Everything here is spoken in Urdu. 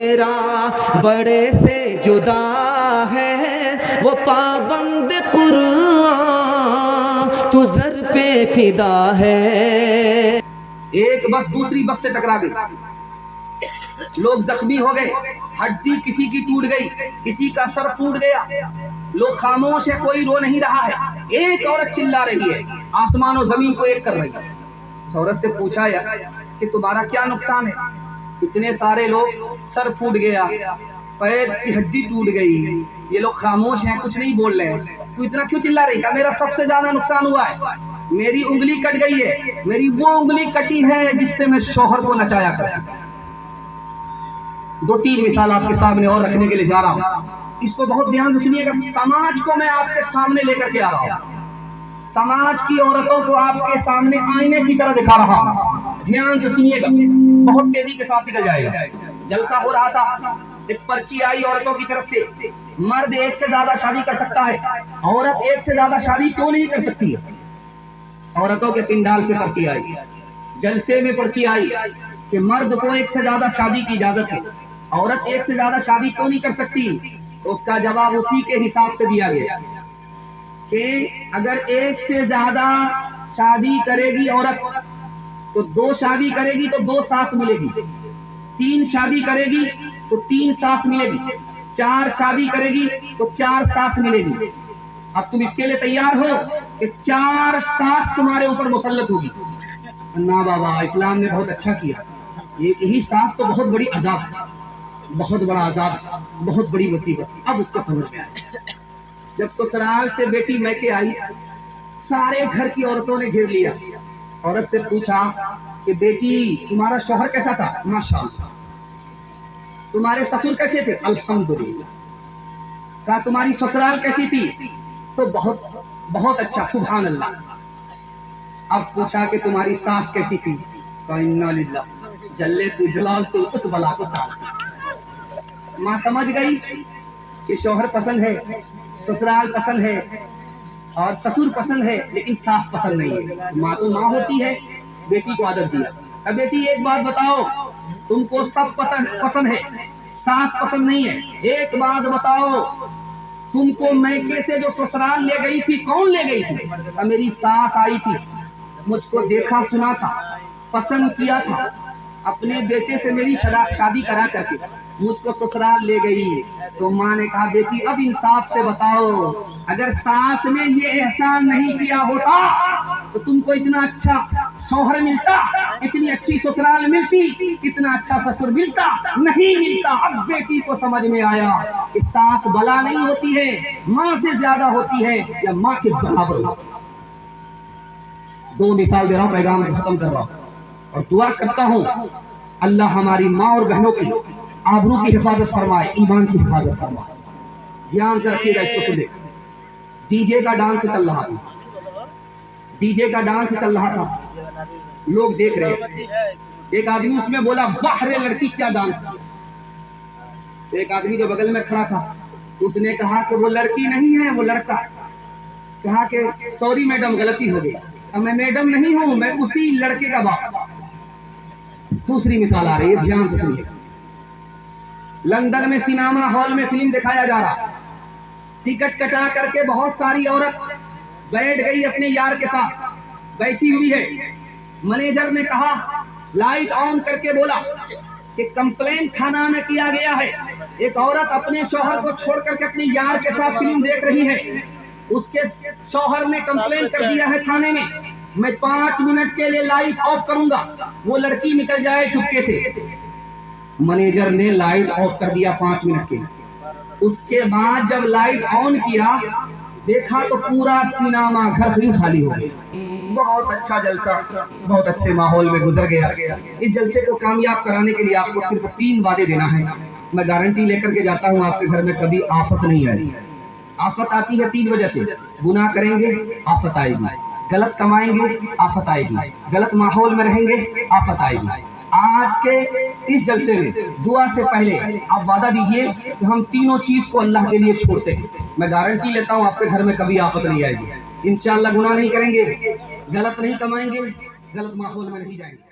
میرا بڑے سے جدا ہے وہ پابند قرآن، تو زر پہ فدا ہے۔ ایک بس دوسری بس سے ٹکرا گئی، لوگ زخمی ہو گئے، ہڈی کسی کی ٹوٹ گئی، کسی کا سر پھوٹ گیا، لوگ خاموش ہے، کوئی رو نہیں رہا ہے۔ ایک عورت چلا رہی ہے، آسمان و زمین کو ایک کر رہی ہے۔ اس عورت سے پوچھا یا کہ تمہارا کیا نقصان ہے؟ اتنے سارے لوگ، سر پھوٹ گیا، پیر کی ہڈی ٹوٹ گئی، یہ لوگ خاموش ہیں، کچھ نہیں بول رہے ہیں، تو اتنا کیوں چلا رہی ہے؟ میرا سب سے زیادہ نقصان ہوا ہے، میری انگلی کٹ گئی ہے، میری وہ انگلی کٹی ہے جس سے میں شوہر کو نچایا کرتا تھا۔ دو تین مثال آپ کے سامنے اور رکھنے کے لیے جا رہا ہوں، اس کو بہت دھیان سے سنیے گا۔ سماج کو میں آپ کے سامنے لے کر کے آ رہا ہوں، سماج کی عورتوں کو آپ کے سامنے آئینے کی طرح دکھا رہا ہوں، دھیان سے سنیے گا، بہت تیزی کے ساتھ نکل جائے گا۔ جلسہ ہو رہا تھا، ایک پرچی آئی عورتوں کی طرف سے، مرد ایک سے زیادہ شادی کر سکتا ہے، عورت ایک سے زیادہ شادی کیوں نہیں کر سکتی ہے؟ عورتوں کے پنڈال سے پرچی آئی، جلسے میں پرچی آئی کہ مرد کو ایک سے زیادہ شادی کی اجازت ہے، عورت ایک سے زیادہ شادی کیوں نہیں کر سکتی؟ تو اس کا جواب اسی کے حساب سے دیا گیا کہ اگر ایک سے زیادہ شادی کرے گی عورت تو 2 شادی کرے گی تو 2 ساس ملے گی، 3 شادی کرے گی تو 3 ساس ملے گی، 4 شادی کرے گی تو 4 ساس ملے گی۔ اب تم اس کے لیے تیار ہو کہ 4 ساس تمہارے اوپر مسلط ہوگی؟ نہ بابا، اسلام نے بہت اچھا کیا، ایک ہی ساس تو بہت بڑی عذاب ہے، بہت بڑا عذاب، بہت بڑی مصیبت۔ اب اس کو سمجھ میں آیا، جب سسرال سے بیٹی میکے آئی، سارے گھر کی عورتوں نے گھیر لیا، عورت سے پوچھا کہ بیٹی تمہارا شوہر کیسا تھا؟ ماشاءاللہ۔ تمہارے سسر کیسے تھے؟ الحمدللہ۔ کہا تمہاری سسرال کیسی تھی؟ تو بہت اچھا، سبحان اللہ۔ اب پوچھا کہ تمہاری ساس کیسی تھی؟ کہا انا للہ، جلے تو جلال تو اس بلا کو ٹال۔ ماں سمجھ گئی کہ شوہر پسند ہے، سسرال پسند ہے اور سسر پسند ہے، لیکن ساس پسند نہیں ہے۔ ماں تو ماں ہوتی ہے، بیٹی کو عادت دیا۔ اب بیٹی ایک بات بتاؤ، تم کو سب پسند ہے، ساس پسند نہیں ہے، ایک بات بتاؤ، تم کو میکے سے جو سسرال لے گئی تھی کون لے گئی تھی؟ میری ساس آئی تھی، مجھ کو دیکھا سنا تھا، پسند کیا تھا، اپنے بیٹے سے میری شادی کرا کر کے مجھ کو سسرال لے گئی۔ تو ماں نے کہا بیٹی اب انصاف سے بتاؤ، اگر ساس نے یہ احسان نہیں کیا ہوتا تو تم کو اتنا اچھا شوہر ملتا، اتنی اچھی سسرال ملتی، اتنا اچھا سسر ملتا؟ نہیں ملتا۔ اب بیٹی کو سمجھ میں آیا کہ ساس بلا نہیں ہوتی ہے، ماں سے زیادہ ہوتی ہے یا ماں کے برابر ہوتی ہے۔ 2 مثال دے رہا ہوں، پیغام ختم کر رہا ہوں، اور دعا کرتا ہوں اللہ ہماری ماں اور بہنوں کی آبرو کی حفاظت فرمائے، ایمان کی حفاظت فرمائے۔ دھیان سے رکھیے گا، اس کو سنیں۔ ڈی جے کا ڈانس چل رہا تھا، ڈی جے کا ڈانس چل رہا تھا، لوگ دیکھ رہے ہیں۔ ایک آدمی اس میں بولا واہ رے لڑکی کیا ڈانس کیا۔ ایک آدمی جو بغل میں کھڑا تھا اس نے کہا کہ وہ لڑکی نہیں ہے، وہ لڑکا۔ کہا کہ سوری میڈم، غلطی ہو گئی، اب میں میڈم نہیں ہوں، میں اسی لڑکے کا باپ۔ دوسری مثال آ رہی ہے، دھیان سے سنیے۔ لندن میں سینما ہال میں فلم دکھایا جا رہا، ٹکٹ کٹا کر کے بہت ساری عورت بیٹھ گئی اپنے یار کے ساتھ، بیٹھی ہوئی ہے۔ منیجر نے کہا، لائٹ آن کر کے بولا کہ کمپلین تھانہ میں کیا گیا ہے، ایک عورت اپنے شوہر کو چھوڑ کر کے اپنے یار کے ساتھ فلم دیکھ رہی ہے، اس کے شوہر نے کمپلین کر دیا ہے تھانے میں، میں 5 منٹ کے لیے لائٹ آف کروں گا، وہ لڑکی نکل جائے چپکے سے۔ منیجر نے لائٹ آف کر دیا 5 منٹ کے لیے۔ اس کے بعد جب لائٹ آن کیا، دیکھا تو پورا سینما گھر ہی خالی ہو گیا۔ بہت اچھا جلسہ بہت اچھے ماحول میں گزر گیا۔ اس جلسے کو کامیاب کرانے کے لیے آپ کو صرف 3 وعدے دینا ہے، میں گارنٹی لے کر کے جاتا ہوں آپ کے گھر میں کبھی آفت نہیں آئی۔ آفت آتی ہے 3 وجہ سے، گناہ کریں گے آفت آئے گی، غلط کمائیں گے آفت آئے گی، غلط ماحول میں رہیں گے آفت آئے گی۔ آج کے اس جلسے میں دعا سے پہلے آپ وعدہ دیجئے کہ ہم تینوں چیز کو اللہ کے لیے چھوڑتے ہیں، میں گارنٹی لیتا ہوں آپ کے گھر میں کبھی آفت نہیں آئے گی، انشاءاللہ گناہ نہیں کریں گے، غلط نہیں کمائیں گے، غلط ماحول میں نہیں جائیں گے۔